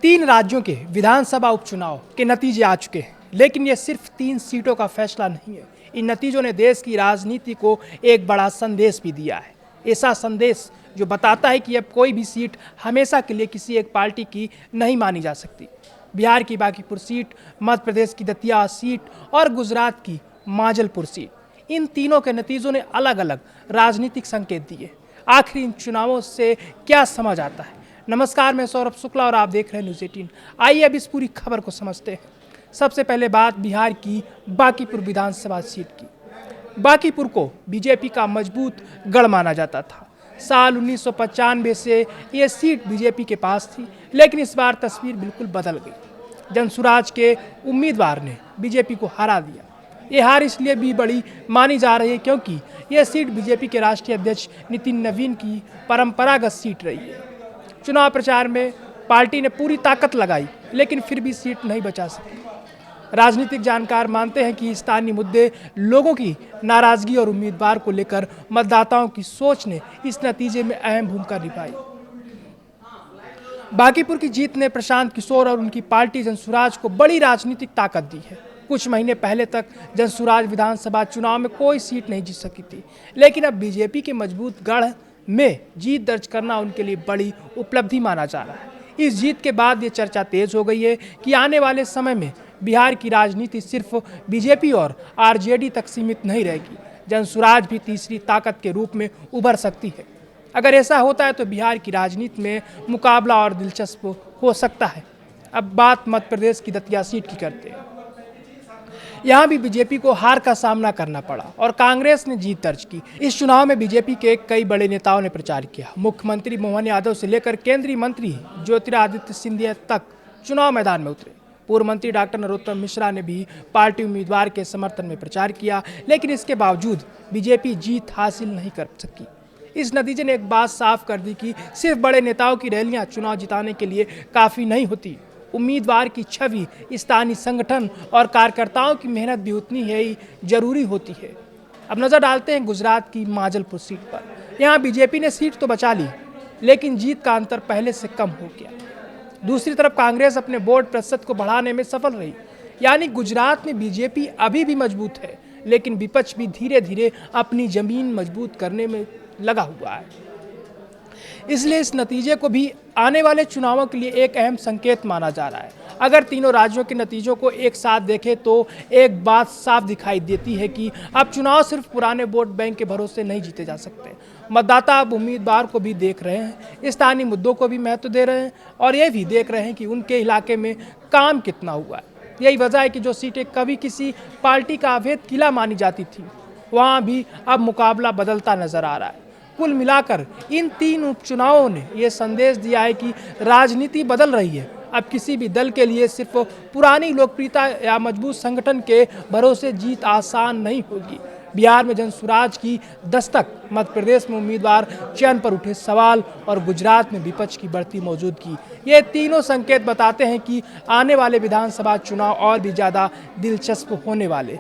तीन राज्यों के विधानसभा उपचुनाव के नतीजे आ चुके हैं, लेकिन ये सिर्फ 3 सीटों का फैसला नहीं है। इन नतीजों ने देश की राजनीति को एक बड़ा संदेश भी दिया है। ऐसा संदेश जो बताता है कि अब कोई भी सीट हमेशा के लिए किसी एक पार्टी की नहीं मानी जा सकती। बिहार की बांकीपुर सीट, मध्य प्रदेश की दतिया सीट और गुजरात की माजलपुर सीट, इन तीनों के नतीजों ने अलग अलग राजनीतिक संकेत दिए। आखिर इन चुनावों से क्या समझ आता है? नमस्कार, मैं सौरभ शुक्ला और आप देख रहे हैं न्यूज़ 18। आइए अब इस पूरी खबर को समझते हैं। सबसे पहले बात बिहार की बांकीपुर विधानसभा सीट की। बांकीपुर को बीजेपी का मजबूत गढ़ माना जाता था। साल 1995 से ये सीट बीजेपी के पास थी, लेकिन इस बार तस्वीर बिल्कुल बदल गई। जनसुराज के उम्मीदवार ने बीजेपी को हरा दिया। ये हार इसलिए भी बड़ी मानी जा रही है क्योंकि यह सीट बीजेपी के राष्ट्रीय अध्यक्ष नितिन नवीन की परंपरागत सीट रही है। चुनाव प्रचार में पार्टी ने पूरी ताकत लगाई, लेकिन फिर भी सीट नहीं बचा सकी। राजनीतिक जानकार मानते हैं कि स्थानीय मुद्दे, लोगों की नाराजगी और उम्मीदवार को लेकर मतदाताओं की सोच ने इस नतीजे में अहम भूमिका निभाई। बांकीपुर की जीत ने प्रशांत किशोर और उनकी पार्टी जनसुराज को बड़ी राजनीतिक ताकत दी है। कुछ महीने पहले तक जनसुराज विधानसभा चुनाव में कोई सीट नहीं जीत सकी थी, लेकिन अब बीजेपी के मजबूत गढ़ में जीत दर्ज करना उनके लिए बड़ी उपलब्धि माना जा रहा है। इस जीत के बाद ये चर्चा तेज हो गई है कि आने वाले समय में बिहार की राजनीति सिर्फ बीजेपी और आरजेडी तक सीमित नहीं रहेगी। जनसुराज भी तीसरी ताकत के रूप में उभर सकती है। अगर ऐसा होता है तो बिहार की राजनीति में मुकाबला और दिलचस्प हो सकता है। अब बात मध्य प्रदेश की दतिया सीट की करते हैं। यहाँ भी बीजेपी को हार का सामना करना पड़ा और कांग्रेस ने जीत दर्ज की। इस चुनाव में बीजेपी के कई बड़े नेताओं ने प्रचार किया। मुख्यमंत्री मोहन यादव से लेकर केंद्रीय मंत्री ज्योतिरादित्य सिंधिया तक चुनाव मैदान में उतरे। पूर्व मंत्री डॉक्टर नरोत्तम मिश्रा ने भी पार्टी उम्मीदवार के समर्थन में प्रचार किया, लेकिन इसके बावजूद बीजेपी जीत हासिल नहीं कर सकी। इस नतीजे ने एक बात साफ कर दी कि सिर्फ बड़े नेताओं की रैलियां चुनाव जिताने के लिए काफ़ी नहीं होती। उम्मीदवार की छवि, स्थानीय संगठन और कार्यकर्ताओं की मेहनत भी उतनी ही जरूरी होती है। अब नज़र डालते हैं गुजरात की माजलपुर सीट पर। यहाँ बीजेपी ने सीट तो बचा ली, लेकिन जीत का अंतर पहले से कम हो गया। दूसरी तरफ कांग्रेस अपने वोट प्रतिशत को बढ़ाने में सफल रही। यानी गुजरात में बीजेपी अभी भी मजबूत है, लेकिन विपक्ष भी धीरे धीरे अपनी जमीन मजबूत करने में लगा हुआ है। इसलिए इस नतीजे को भी आने वाले चुनावों के लिए एक अहम संकेत माना जा रहा है। अगर तीनों राज्यों के नतीजों को एक साथ देखें तो एक बात साफ दिखाई देती है कि अब चुनाव सिर्फ पुराने वोट बैंक के भरोसे नहीं जीते जा सकते। मतदाता अब उम्मीदवार को भी देख रहे हैं, स्थानीय मुद्दों को भी महत्व दे रहे हैं और ये भी देख रहे हैं कि उनके इलाके में काम कितना हुआ है। यही वजह है कि जो सीटें कभी किसी पार्टी का अवैध किला मानी जाती थी, वहाँ भी अब मुकाबला बदलता नजर आ रहा है। कुल मिलाकर इन तीन उपचुनावों ने यह संदेश दिया है कि राजनीति बदल रही है। अब किसी भी दल के लिए सिर्फ पुरानी लोकप्रियता या मजबूत संगठन के भरोसे जीत आसान नहीं होगी। बिहार में जनसुराज की दस्तक, मध्य प्रदेश में उम्मीदवार चयन पर उठे सवाल और गुजरात में विपक्ष की बढ़ती मौजूदगी, ये तीनों संकेत बताते हैं कि आने वाले विधानसभा चुनाव और भी ज़्यादा दिलचस्प होने वाले।